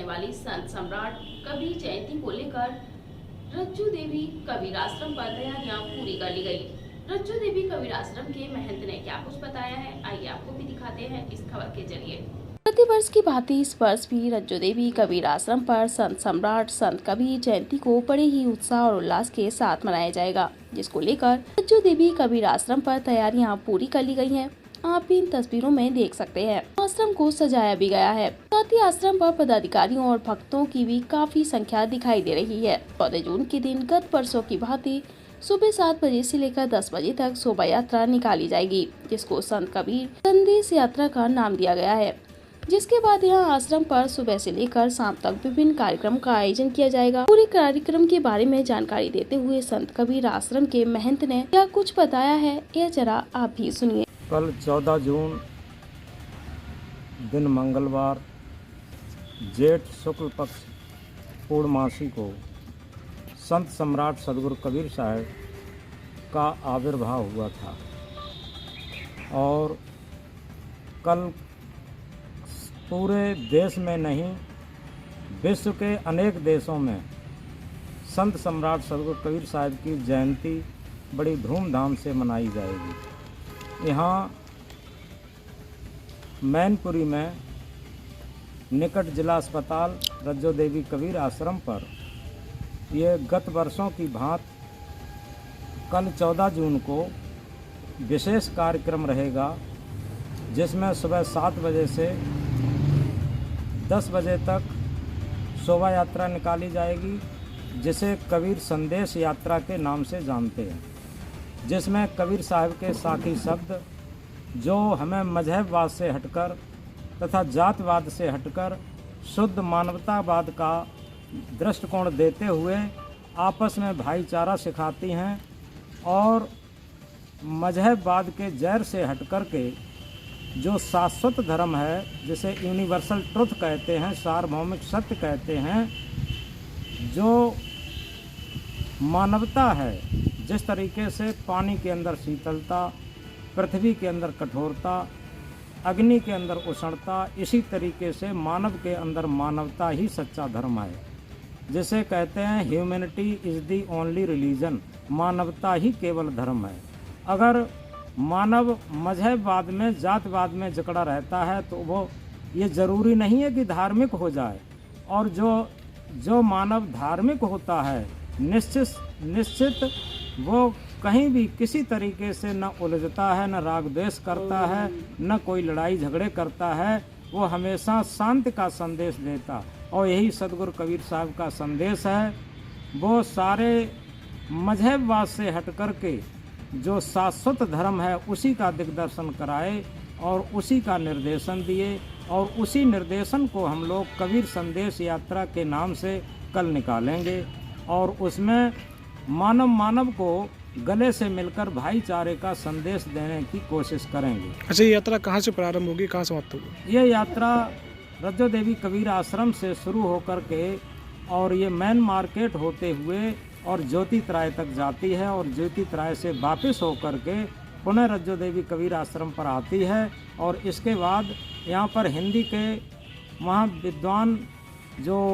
वाली संत सम्राट कबीर जयंती को लेकर रज्जू देवी कबीर आश्रम पर तैयारियां पूरी कर ली गई। रज्जू देवी कबीर आश्रम के महंत ने क्या कुछ बताया है, आइए आपको भी दिखाते हैं इस खबर के जरिए। प्रतिवर्ष की भांति इस वर्ष भी रज्जू देवी कबीर आश्रम पर संत सम्राट संत कबीर जयंती को बड़े ही उत्साह और उल्लास के साथ मनाया जाएगा, जिसको लेकर रज्जू देवी कबीर आश्रम पर तैयारियां पूरी कर ली गई हैं। आप भी इन तस्वीरों में देख सकते हैं। आश्रम को सजाया भी गया है। साथ ही आश्रम पर पदाधिकारियों और भक्तों की भी काफी संख्या दिखाई दे रही है। 14 जून के दिन गत वर्षों की भांति सुबह 7 बजे से लेकर 10 बजे तक शोभा यात्रा निकाली जाएगी, जिसको संत कबीर संदेश यात्रा का नाम दिया गया है। जिसके बाद यहाँ आश्रम पर सुबह से लेकर शाम तक विभिन्न कार्यक्रम का आयोजन किया जाएगा। पूरे कार्यक्रम के बारे में जानकारी देते हुए संत कबीर आश्रम के महंत ने क्या कुछ बताया है, यह जरा आप भी सुनिए। कल 14 जून दिन मंगलवार जेठ शुक्ल पक्ष पूर्णमासी को संत सम्राट सदगुरु कबीर साहब का आविर्भाव हुआ था और कल पूरे देश में नहीं विश्व के अनेक देशों में संत सम्राट सदगुरु कबीर साहब की जयंती बड़ी धूमधाम से मनाई जाएगी। यहाँ मैनपुरी में निकट जिला अस्पताल रज्जो देवी कबीर आश्रम पर ये गत वर्षों की भांति कल 14 जून को विशेष कार्यक्रम रहेगा, जिसमें सुबह 7 बजे से 10 बजे तक शोभा यात्रा निकाली जाएगी, जिसे कबीर संदेश यात्रा के नाम से जानते हैं, जिसमें कबीर साहब के साखी शब्द जो हमें मजहबवाद से हटकर तथा जातवाद से हटकर शुद्ध मानवतावाद का दृष्टिकोण देते हुए आपस में भाईचारा सिखाती हैं और मजहबवाद के जहर से हटकर के जो शाश्वत धर्म है, जिसे यूनिवर्सल ट्रुथ कहते हैं, सार्वभौमिक सत्य कहते हैं, जो मानवता है, जिस तरीके से पानी के अंदर शीतलता, पृथ्वी के अंदर कठोरता, अग्नि के अंदर उष्णता, इसी तरीके से मानव के अंदर मानवता ही सच्चा धर्म है, जिसे कहते हैं humanity is the only religion, मानवता ही केवल धर्म है। अगर मानव मजहबवाद में, जातवाद में जकड़ा रहता है तो वो ये ज़रूरी नहीं है कि धार्मिक हो जाए, और जो मानव धार्मिक होता है निश्चित वो कहीं भी किसी तरीके से न उलझता है, न राग द्वेष करता है, न कोई लड़ाई झगड़े करता है, वो हमेशा शांति का संदेश देता, और यही सदगुरु कबीर साहब का संदेश है। वो सारे मजहबवाद से हट कर के जो शाश्वत धर्म है उसी का दिग्दर्शन कराए और उसी का निर्देशन दिए, और उसी निर्देशन को हम लोग कबीर संदेश यात्रा के नाम से कल निकालेंगे, और उसमें मानव को गले से मिलकर भाईचारे का संदेश देने की कोशिश करेंगे। अच्छा, ये यात्रा कहाँ से प्रारंभ होगी, कहाँ समाप्त होगी? ये यात्रा रज्जो देवी कबीर आश्रम से शुरू होकर के और ये मेन मार्केट होते हुए और ज्योति त्राय तक जाती है, और ज्योति त्राय से वापस होकर के पुनः रज्जो देवी कबीर आश्रम पर आती है। और इसके बाद यहाँ पर हिंदी के महाविद्वान जो